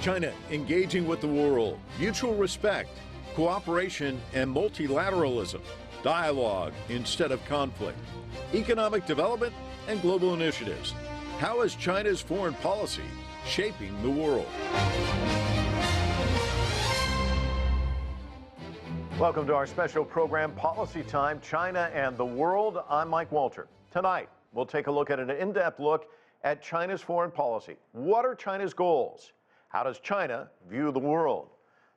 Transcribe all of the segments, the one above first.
China engaging with the world, mutual respect, cooperation and multilateralism, dialogue instead of conflict, economic development and global initiatives. How is China's foreign policy shaping the world? Welcome to our special program, Policy Time, China and the World. I'm Mike Walter. Tonight, we'll take a look at an in-depth look at China's foreign policy. What are China's goals? How does China view the world?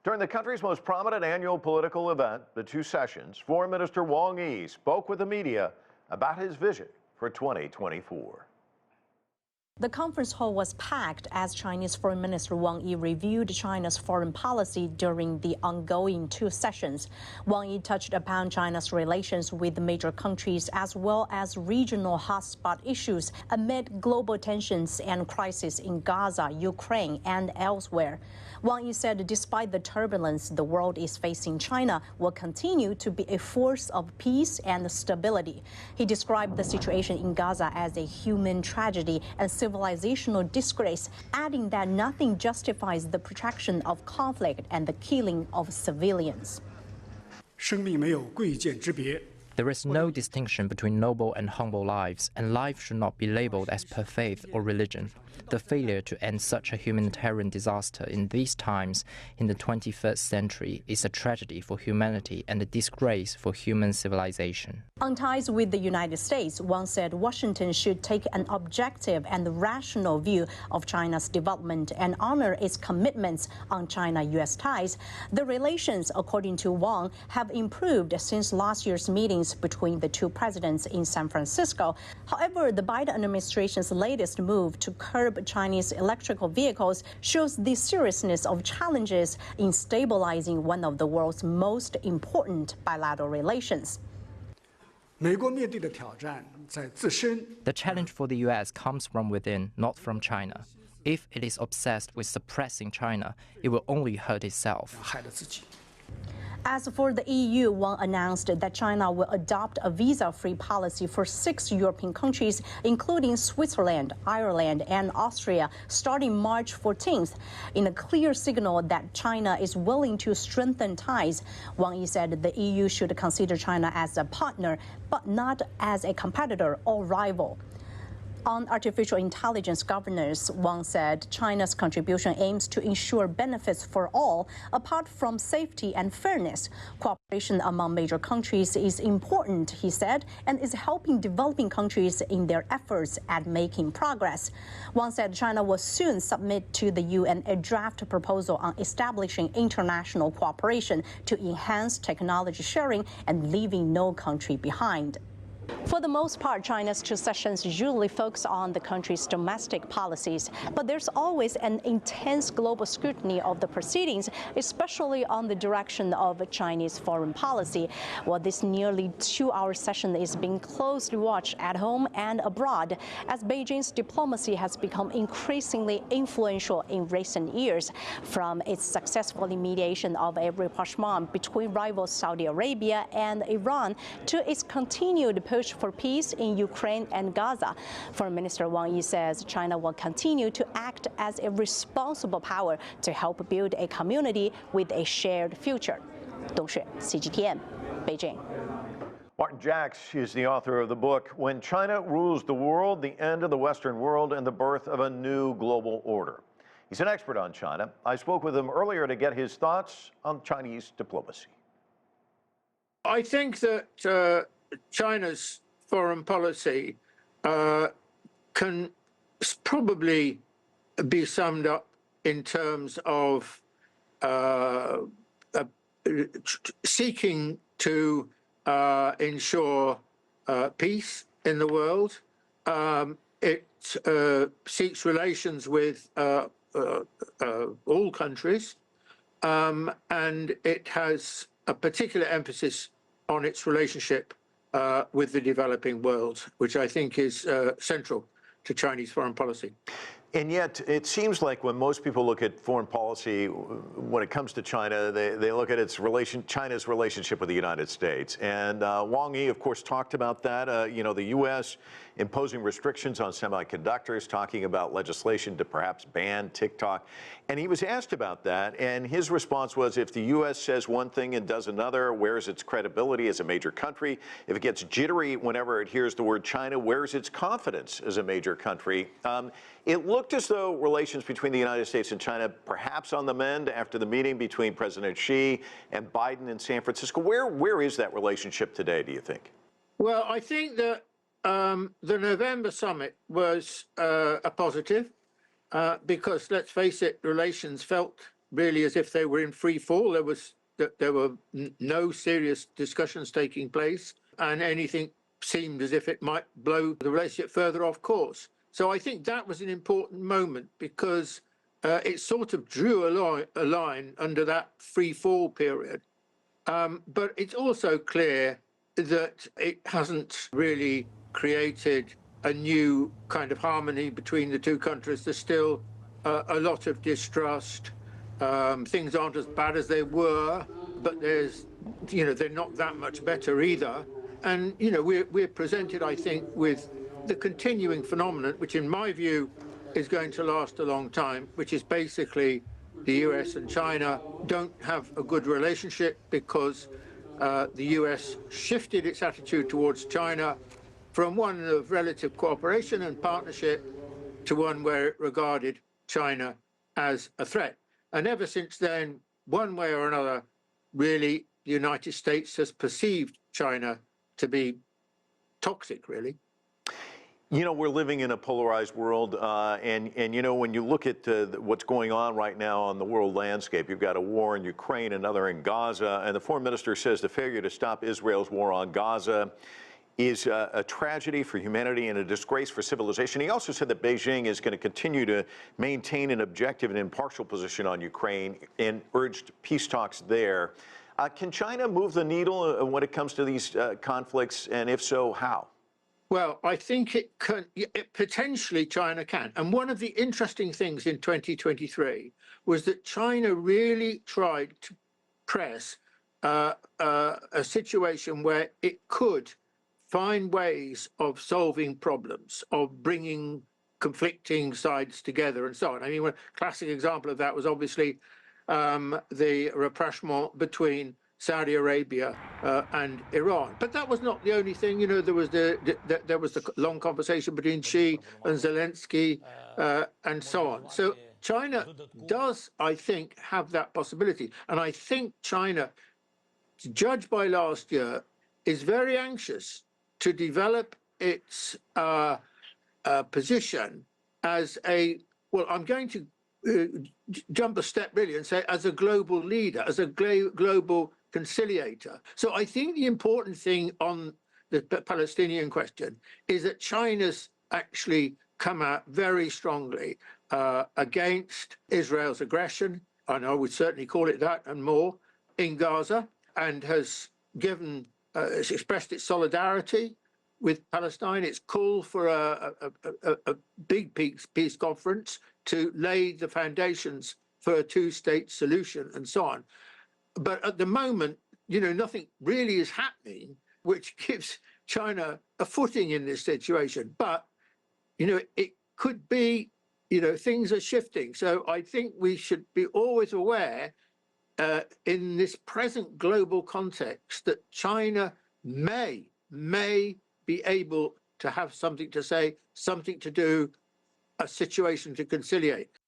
During the country's most prominent annual political event, the Two Sessions, Foreign Minister Wang Yi spoke with the media about his vision for 2024. The conference hall was packed as Chinese Foreign Minister Wang Yi reviewed China's foreign policy during the ongoing Two Sessions. Wang Yi touched upon China's relations with major countries as well as regional hotspot issues amid global tensions and crises in Gaza, Ukraine, and elsewhere. Wang Yi said despite the turbulence the world is facing, China will continue to be a force of peace and stability. He described the situation in Gaza as a human tragedy and civilizational disgrace, adding that nothing justifies the protraction of conflict and the killing of civilians. 生命没有贵贱之别。 There is no distinction between noble and humble lives, and life should not be labeled as per faith or religion. The failure to end such a humanitarian disaster in these times, in the 21st century, is a tragedy for humanity and a disgrace for human civilization. On ties with the United States, Wang said Washington should take an objective and rational view of China's development and honor its commitments on China-U.S. ties. The relations, according to Wang, have improved since last year's meetings between the two presidents in San Francisco. However, the Biden administration's latest move to curb Chinese electrical vehicles shows the seriousness of challenges in stabilizing one of the world's most important bilateral relations. The challenge for the U.S. comes from within, not from China. If it is obsessed with suppressing China, it will only hurt itself. As for the EU, Wang announced that China will adopt a visa-free policy for 6 European countries, including Switzerland, Ireland, and Austria, starting March 14th. In a clear signal that China is willing to strengthen ties, Wang Yi said the EU should consider China as a partner, but not as a competitor or rival. On artificial intelligence governance, Wang said China's contribution aims to ensure benefits for all, apart from safety and fairness. Cooperation among major countries is important, he said, and is helping developing countries in their efforts at making progress. Wang said China will soon submit to the UN a draft proposal on establishing international cooperation to enhance technology sharing and leaving no country behind. For the most part, China's Two Sessions usually focus on the country's domestic policies, but there's always an intense global scrutiny of the proceedings, especially on the direction of Chinese foreign policy. Well, this nearly 2-hour session is being closely watched at home and abroad, as Beijing's diplomacy has become increasingly influential in recent years, from its successful mediation of a rapprochement between rivals Saudi Arabia and Iran to its continued push for peace in Ukraine and Gaza. Foreign Minister Wang Yi says China will continue to act as a responsible power to help build a community with a shared future. Dongxue, CGTN, Beijing. Martin Jacques is the author of the book, When China Rules the World, the End of the Western World and the Birth of a New Global Order. He's an expert on China. I spoke with him earlier to get his thoughts on Chinese diplomacy. I think that China's foreign policy can probably be summed up in terms of seeking to ensure peace in the world. It seeks relations with all countries, and it has a particular emphasis on its relationship with the developing world, which I think is central to Chinese foreign policy. And yet, it seems like when most people look at foreign policy, when it comes to China, they look at China's relationship with the United States. And Wang Yi, of course, talked about that. You know, the U.S. imposing restrictions on semiconductors, talking about legislation to perhaps ban TikTok. And he was asked about that, and his response was, if the U.S. says one thing and does another, where's its credibility as a major country? If it gets jittery whenever it hears the word China, where's its confidence as a major country? It looked as though relations between the United States and China perhaps on the mend after the meeting between President Xi and Biden in San Francisco. Where is that relationship today, do you think? Well, I think that the November summit was a positive because, let's face it, relations felt really as if they were in free fall. There were no serious discussions taking place, and anything seemed as if it might blow the relationship further off course. So I think that was an important moment because it sort of drew a line under that free fall period. But it's also clear that it hasn't really created a new kind of harmony between the two countries. There's still a lot of distrust. Things aren't as bad as they were, but they're not that much better either. And, we're presented, I think, with the continuing phenomenon, which in my view is going to last a long time, which is basically the US and China don't have a good relationship because the US shifted its attitude towards China from one of relative cooperation and partnership to one where it regarded China as a threat. And ever since then, one way or another, really, the United States has perceived China to be toxic, really. We're living in a polarized world, and when you look at what's going on right now on the world landscape, you've got a war in Ukraine, another in Gaza, and the foreign minister says the failure to stop Israel's war on Gaza is a tragedy for humanity and a disgrace for civilization. He also said that Beijing is going to continue to maintain an objective and impartial position on Ukraine and urged peace talks there. Can China move the needle when it comes to these conflicts, and if so, how? Well, I think potentially China can. And one of the interesting things in 2023 was that China really tried to press a situation where it could find ways of solving problems, of bringing conflicting sides together and so on. I mean, one classic example of that was obviously the rapprochement between Saudi Arabia and Iran. But that was not the only thing. There was the long conversation between Xi and Zelensky and so on. So China does, I think, have that possibility. And I think China, judged by last year, is very anxious to develop its position as I'm going to jump a step really and say as a global leader, as a global conciliator. So I think the important thing on the Palestinian question is that China's actually come out very strongly against Israel's aggression, and I would certainly call it that and more, in Gaza, and has expressed its solidarity with Palestine. It's called for a big peace conference to lay the foundations for a two-state solution and so on. But at the moment, nothing really is happening, which gives China a footing in this situation. But, it could be, things are shifting. So I think we should be always aware in this present global context that China may be able to have something to say, something to do, a situation to conciliate.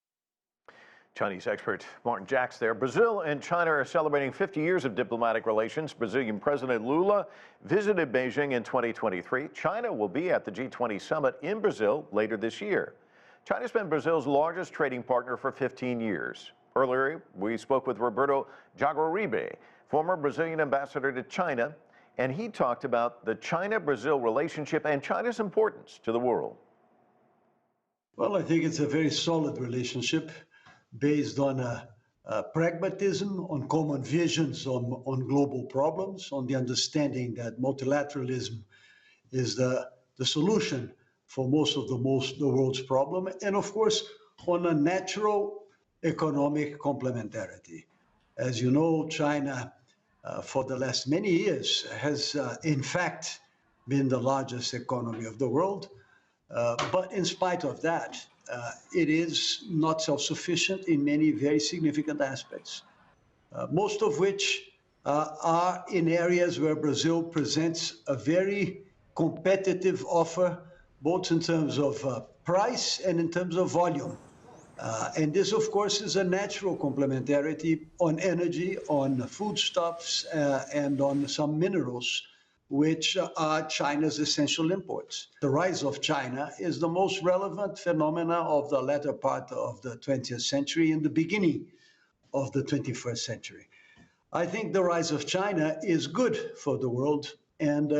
Chinese expert Martin Jacques there. Brazil and China are celebrating 50 years of diplomatic relations. Brazilian President Lula visited Beijing in 2023. China will be at the G20 summit in Brazil later this year. China's been Brazil's largest trading partner for 15 years. Earlier, we spoke with Roberto Jaguaribe, former Brazilian ambassador to China, and he talked about the China-Brazil relationship and China's importance to the world. Well, I think it's a very solid relationship based on pragmatism, on common visions on global problems, on the understanding that multilateralism is the solution for most of the world's problem, and of course, on a natural economic complementarity. As you know, China, for the last many years, has in fact been the largest economy of the world. But in spite of that, it is not self-sufficient in many very significant aspects, most of which are in areas where Brazil presents a very competitive offer, both in terms of price and in terms of volume. And this, of course, is a natural complementarity on energy, on foodstuffs, and on some minerals, which are China's essential imports. The rise of China is the most relevant phenomena of the latter part of the 20th century and the beginning of the 21st century. I think the rise of China is good for the world and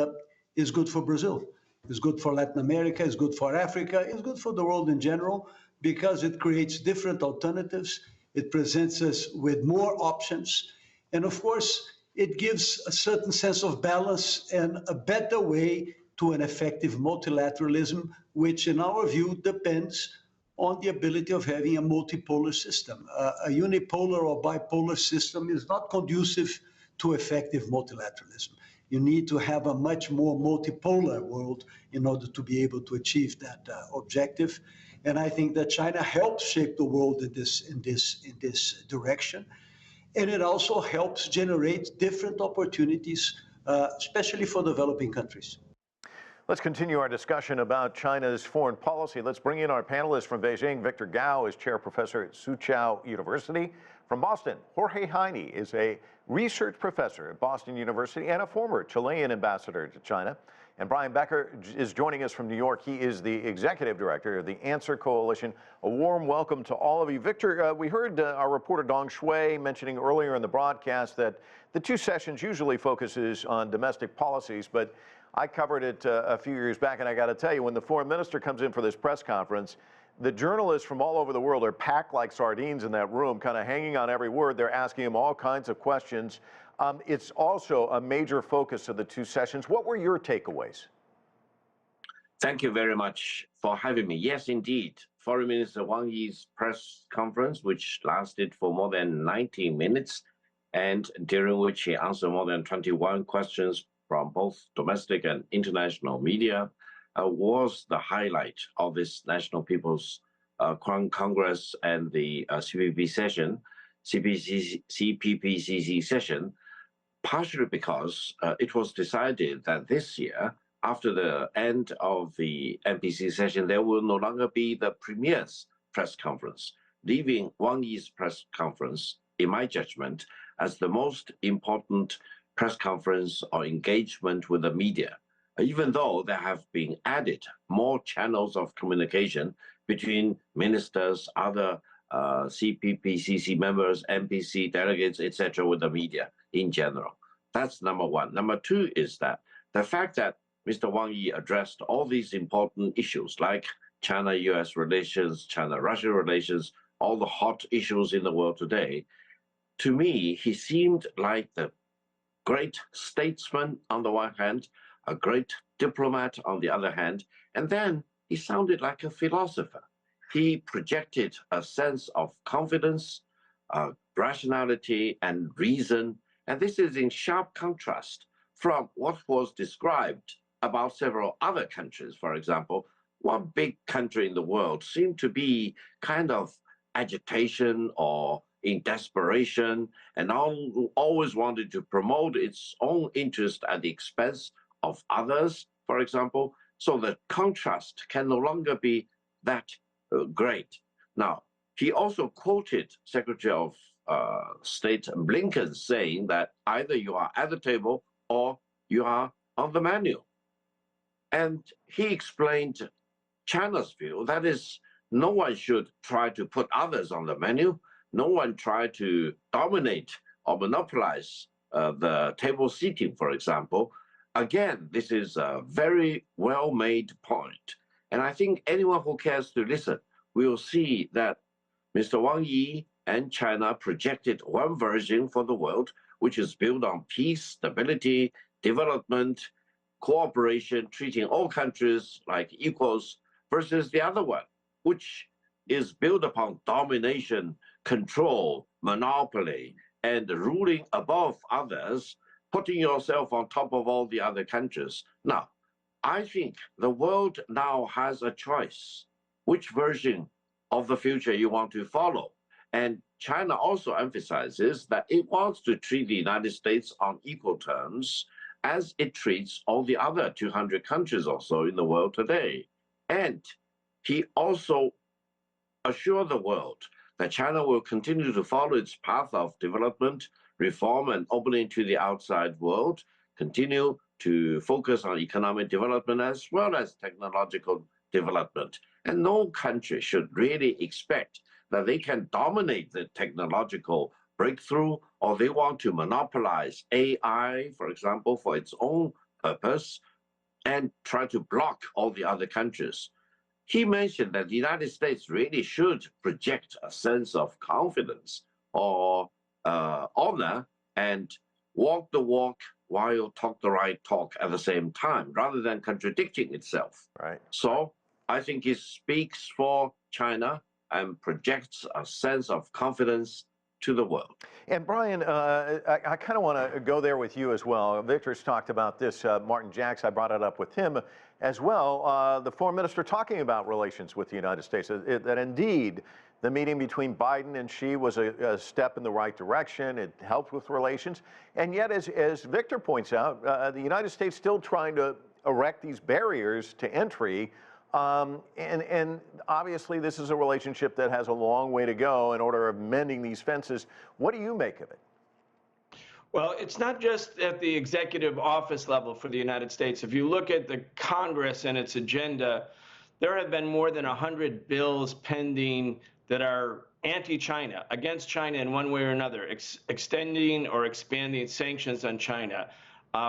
is good for Brazil. It's good for Latin America, it's good for Africa, it's good for the world in general, because it creates different alternatives, it presents us with more options, and of course, it gives a certain sense of balance and a better way to an effective multilateralism, which in our view depends on the ability of having a multipolar system. A unipolar or bipolar system is not conducive to effective multilateralism. You need to have a much more multipolar world in order to be able to achieve that objective. And I think that China helps shape the world in this direction. And it also helps generate different opportunities, especially for developing countries. Let's continue our discussion about China's foreign policy. Let's bring in our panelist from Beijing. Victor Gao is chair professor at Soochow University. From Boston, Jorge Heine is a research professor at Boston University and a former Chilean ambassador to China. And Brian Becker is joining us from New York. He is the executive director of the Answer Coalition. A warm welcome to all of you. Victor, we heard our reporter Dong Shui mentioning earlier in the broadcast that the two sessions usually focuses on domestic policies, but I covered it a few years back, and I got to tell you, when the foreign minister comes in for this press conference, the journalists from all over the world are packed like sardines in that room, kind of hanging on every word. They're asking him all kinds of questions. It's also a major focus of the two sessions. What were your takeaways? Thank you very much for having me. Yes, indeed. Foreign Minister Wang Yi's press conference, which lasted for more than 90 minutes, and during which he answered more than 21 questions from both domestic and international media, was the highlight of this National People's Congress and the CPPCC session, partially because it was decided that this year, after the end of the NPC session, there will no longer be the Premier's press conference, leaving Wang Yi's press conference, in my judgment, as the most important press conference or engagement with the media, even though there have been added more channels of communication between ministers, other CPPCC members, MPC delegates, etc., with the media in general. That's number one. Number two is that the fact that Mr. Wang Yi addressed all these important issues like China-US relations, China-Russia relations, all the hot issues in the world today, to me, he seemed like the great statesman on the one hand, a great diplomat on the other hand, and then he sounded like a philosopher. He projected a sense of confidence, rationality, and reason, and this is in sharp contrast from what was described about several other countries. For example, one big country in the world seemed to be kind of agitation or in desperation, and always wanted to promote its own interest at the expense of others, for example. So the contrast can no longer be that great. Now, he also quoted Secretary of State Blinken saying that either you are at the table or you are on the menu. And he explained China's view, that is, no one should try to put others on the menu. No one tried to dominate or monopolize the table seating, for example. Again, this is a very well-made point. And I think anyone who cares to listen will see that Mr. Wang Yi and China projected one version for the world, which is built on peace, stability, development, cooperation, treating all countries like equals, versus the other one, which is built upon domination, control, monopoly, and ruling above others, putting yourself on top of all the other countries. Now, I think the world now has a choice which version of the future you want to follow. And China also emphasizes that it wants to treat the United States on equal terms as it treats all the other 200 countries or so in the world today. And he also assured the world that China will continue to follow its path of development, reform, and opening to the outside world, continue to focus on economic development as well as technological development. And no country should really expect that they can dominate the technological breakthrough, or they want to monopolize AI, for example, for its own purpose, and try to block all the other countries. He mentioned that the United States really should project a sense of confidence or honor and walk the walk while talk the right talk at the same time, rather than contradicting itself. Right. So I think he speaks for China and projects a sense of confidence to the world. And Brian, I kind of want to go there with you as well. Victor's talked about this. Martin Jacques, I brought it up with him as well. The foreign minister talking about relations with the United States, that indeed the meeting between Biden and Xi was a step in the right direction. It helped with relations. And yet, as Victor points out, the United States still trying to erect these barriers to entry. And obviously, this is a relationship that has a long way to go in order of mending these fences. What do you make of it? Well, it's not just at the executive office level for the United States. If you look at the Congress and its agenda, there have been more than 100 bills pending that are anti-China, against China in one way or another, extending or expanding sanctions on China,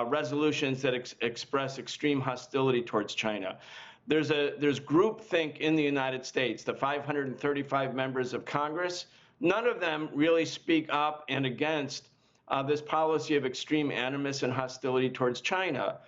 resolutions that express extreme hostility towards China. There's groupthink in the United States, the 535 members of Congress. None of them really speak up and against this policy of extreme animus and hostility towards China.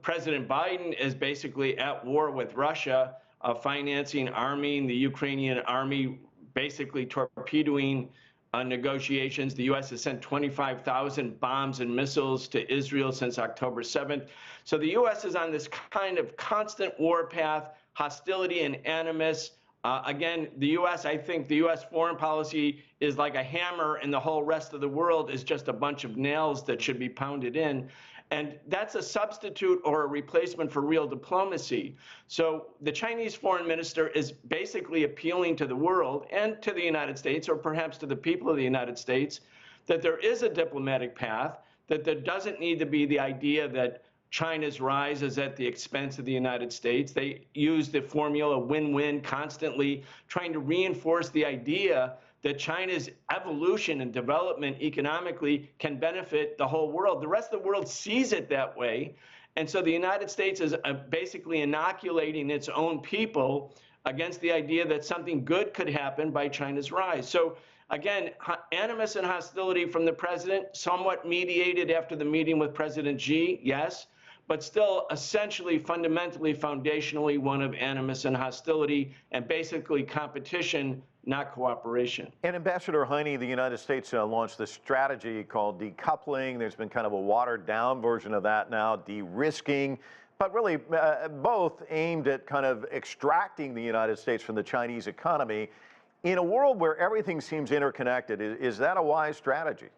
President Biden is basically at war with Russia, financing, arming the Ukrainian army, basically torpedoing negotiations. The U.S. has sent 25,000 bombs and missiles to Israel since October 7th. So the U.S. is on this kind of constant war path, hostility and animus. Again, the U.S., I think the U.S. foreign policy is like a hammer, and the whole rest of the world is just a bunch of nails that should be pounded in. And that's a substitute or a replacement for real diplomacy. So the Chinese foreign minister is basically appealing to the world and to the United States, or perhaps to the people of the United States, that there is a diplomatic path, that there doesn't need to be the idea that China's rise is at the expense of the United States. They use the formula win-win, constantly trying to reinforce the idea that China's evolution and development economically can benefit the whole world. The rest of the world sees it that way. And so the United States is basically inoculating its own people against the idea that something good could happen by China's rise. So again, animus and hostility from the president, somewhat mediated after the meeting with President Xi, yes, but still essentially, fundamentally, foundationally one of animus and hostility, and basically competition, not cooperation. And Ambassador Heine, the United States launched this strategy called decoupling. There's been kind of a watered down version of that now, de-risking, but really both aimed at kind of extracting the United States from the Chinese economy. In a world where everything seems interconnected, is that a wise strategy?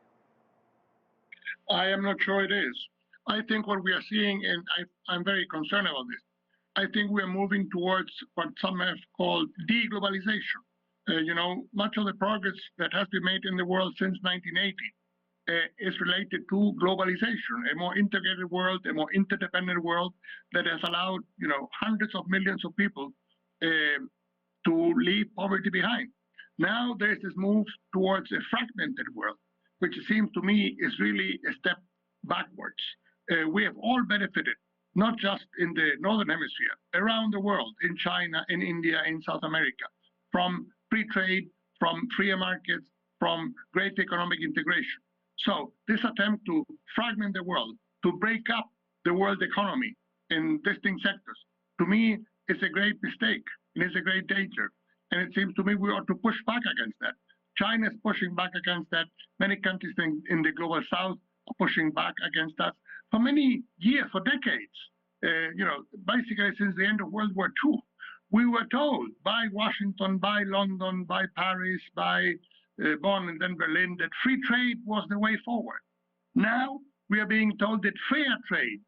I am not sure it is. I think what we are seeing, and I'm very concerned about this, I think we are moving towards what some have called de-globalization. Much of the progress that has been made in the world since 1980 is related to globalization, a more integrated world, a more interdependent world that has allowed, hundreds of millions of people to leave poverty behind. Now there's this move towards a fragmented world, which it seems to me is really a step backwards. We have all benefited, not just in the Northern Hemisphere, around the world, in China, in India, in South America, from free trade, from freer markets, from great economic integration. So this attempt to fragment the world, to break up the world economy in distinct sectors, to me, is a great mistake, and it's a great danger. And it seems to me we ought to push back against that. China is pushing back against that. Many countries in the global south are pushing back against that. For many years, for decades, basically since the end of World War II. We were told by Washington, by London, by Paris, by Bonn and then Berlin that free trade was the way forward. Now we are being told that fair trade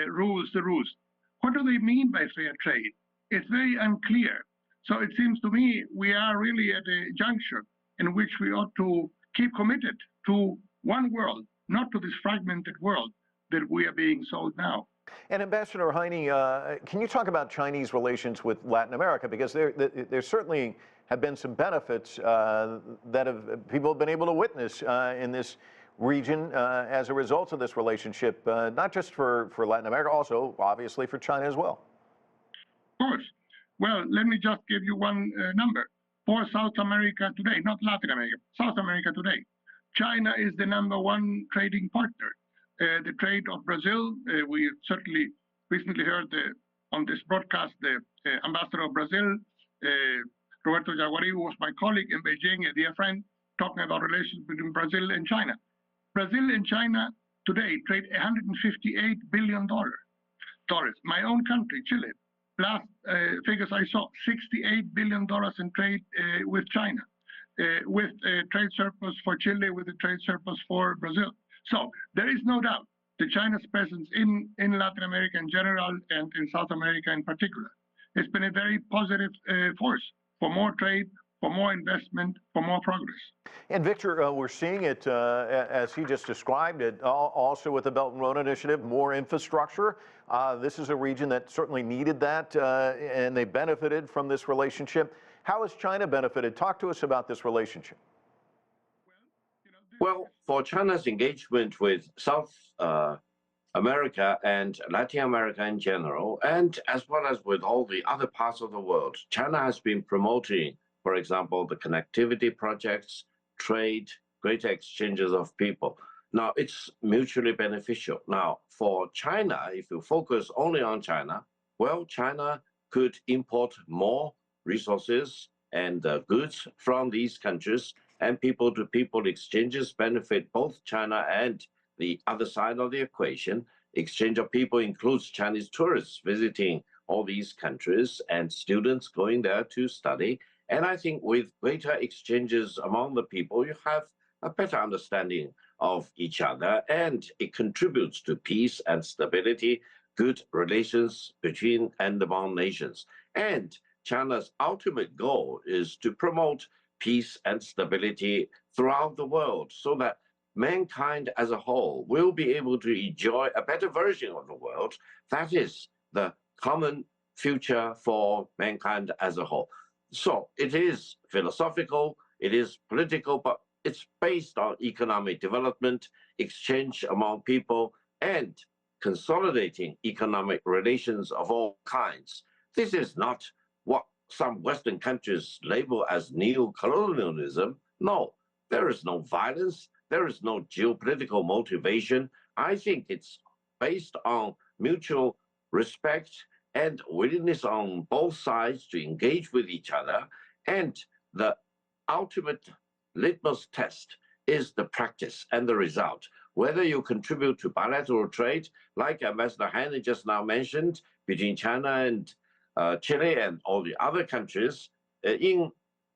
rules the roost. What do they mean by fair trade? It's very unclear. So it seems to me we are really at a juncture in which we ought to keep committed to one world, not to this fragmented world that we are being sold now. And Ambassador Heine, can you talk about Chinese relations with Latin America? Because there certainly have been some benefits that people have been able to witness in this region as a result of this relationship, not just for Latin America, also obviously for China as well. Of course. Well, let me just give you one number. For South America today, not Latin America, South America today, China is the #1 trading partner. The trade of Brazil, we certainly recently heard on this broadcast the ambassador of Brazil, Roberto Jaguaribe, was my colleague in Beijing, a dear friend, talking about relations between Brazil and China. Brazil and China today trade $158 billion. My own country, Chile, last figures I saw, $68 billion in trade with China, with a trade surplus for Chile, with a trade surplus for Brazil. So there is no doubt that China's presence in Latin America in general and in South America in particular has been a very positive force for more trade, for more investment, for more progress. And Victor, we're seeing it, as he just described it, also with the Belt and Road Initiative, more infrastructure. This is a region that certainly needed that, and they benefited from this relationship. How has China benefited? Talk to us about this relationship. Well, for China's engagement with South America and Latin America in general, and as well as with all the other parts of the world, China has been promoting, for example, the connectivity projects, trade, greater exchanges of people. Now, it's mutually beneficial. Now, for China, if you focus only on China, well, China could import more resources and goods from these countries, and people-to-people exchanges benefit both China and the other side of the equation. Exchange of people includes Chinese tourists visiting all these countries and students going there to study. And I think with greater exchanges among the people, you have a better understanding of each other, and it contributes to peace and stability, good relations between and among nations. And China's ultimate goal is to promote peace and stability throughout the world so that mankind as a whole will be able to enjoy a better version of the world. That is the common future for mankind as a whole. So it is philosophical, it is political, but it's based on economic development, exchange among people, and consolidating economic relations of all kinds. This is not what some Western countries label as neo-colonialism. No, there is no violence, there is no geopolitical motivation. I think it's based on mutual respect and willingness on both sides to engage with each other. And the ultimate litmus test is the practice and the result. Whether you contribute to bilateral trade, like Ambassador Heine just now mentioned, between China and Chile and all the other countries in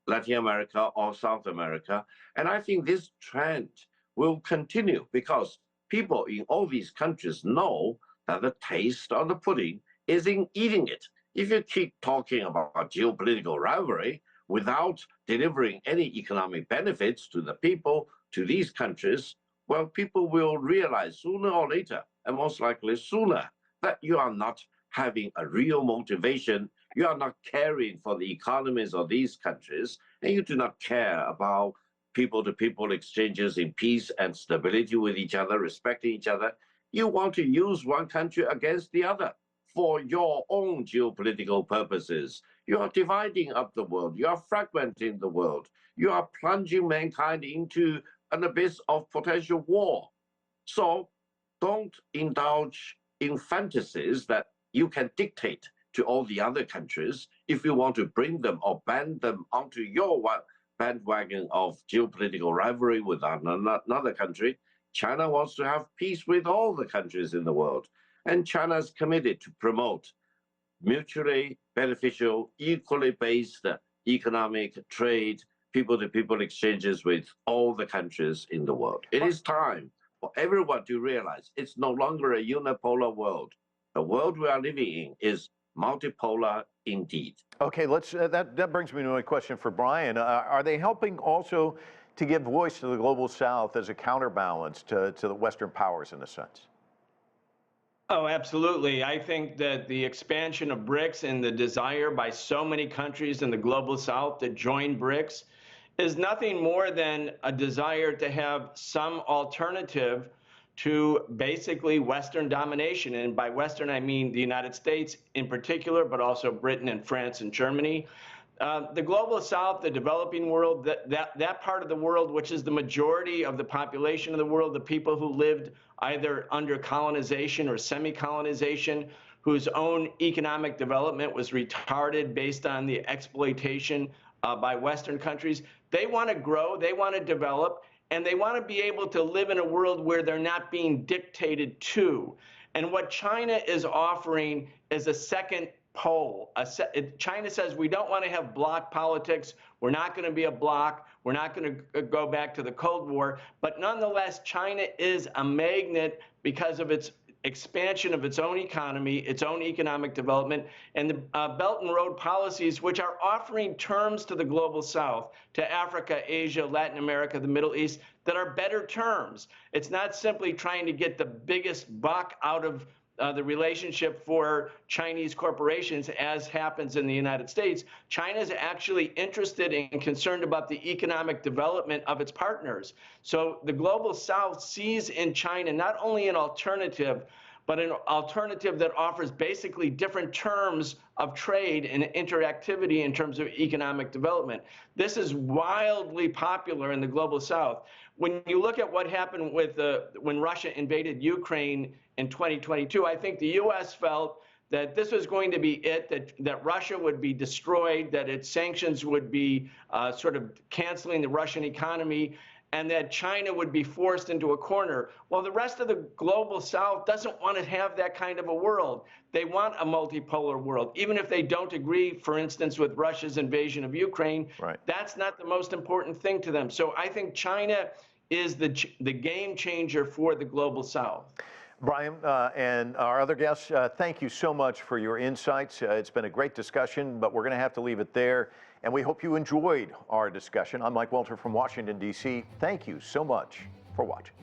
Latin America or South America. And I think this trend will continue because people in all these countries know that the taste of the pudding is in eating it. If you keep talking about geopolitical rivalry without delivering any economic benefits to the people, to these countries, well, people will realize sooner or later, and most likely sooner, that you are not having a real motivation, you are not caring for the economies of these countries, and you do not care about people-to-people exchanges in peace and stability with each other, respecting each other. You want to use one country against the other for your own geopolitical purposes. You are dividing up the world, you are fragmenting the world, you are plunging mankind into an abyss of potential war. So don't indulge in fantasies that you can dictate to all the other countries if you want to bring them or band them onto your bandwagon of geopolitical rivalry with another country. China wants to have peace with all the countries in the world. And China is committed to promote mutually beneficial, equally based economic trade, people-to-people exchanges with all the countries in the world. It is time for everyone to realize it's no longer a unipolar world. The world we are living in is multipolar indeed. Okay, that brings me to a question for Brian. Are they helping also to give voice to the global South as a counterbalance to the Western powers in a sense? Oh, absolutely. I think that the expansion of BRICS and the desire by so many countries in the global South to join BRICS is nothing more than a desire to have some alternative to basically Western domination. And by Western, I mean the United States in particular, but also Britain and France and Germany. The global South, the developing world, that part of the world, which is the majority of the population of the world, the people who lived either under colonization or semi-colonization, whose own economic development was retarded based on the exploitation by Western countries, they want to grow, they want to develop, and they want to be able to live in a world where they're not being dictated to. And what China is offering is a second pole. China says we don't want to have bloc politics. We're not going to be a bloc. We're not going to go back to the Cold War. But nonetheless, China is a magnet because of its expansion of its own economy, its own economic development, and the Belt and Road policies, which are offering terms to the global South, to Africa, Asia, Latin America, the Middle East, that are better terms. It's not simply trying to get the biggest buck out of the relationship for Chinese corporations, as happens in the United States. China is actually interested and concerned about the economic development of its partners. So the global South sees in China not only an alternative, but an alternative that offers basically different terms of trade and interactivity in terms of economic development. This is wildly popular in the global South. When you look at what happened with when Russia invaded Ukraine in 2022, I think the U.S. felt that this was going to be it, that Russia would be destroyed, that its sanctions would be sort of canceling the Russian economy, and that China would be forced into a corner. Well, the rest of the global South doesn't want to have that kind of a world. They want a multipolar world. Even if they don't agree, for instance, with Russia's invasion of Ukraine, that's not the most important thing to them. So I think China is the game changer for the global South. Brian and our other guests, thank you so much for your insights. It's been a great discussion, but we're going to have to leave it there. And we hope you enjoyed our discussion. I'm Mike Walter from Washington, D.C. Thank you so much for watching.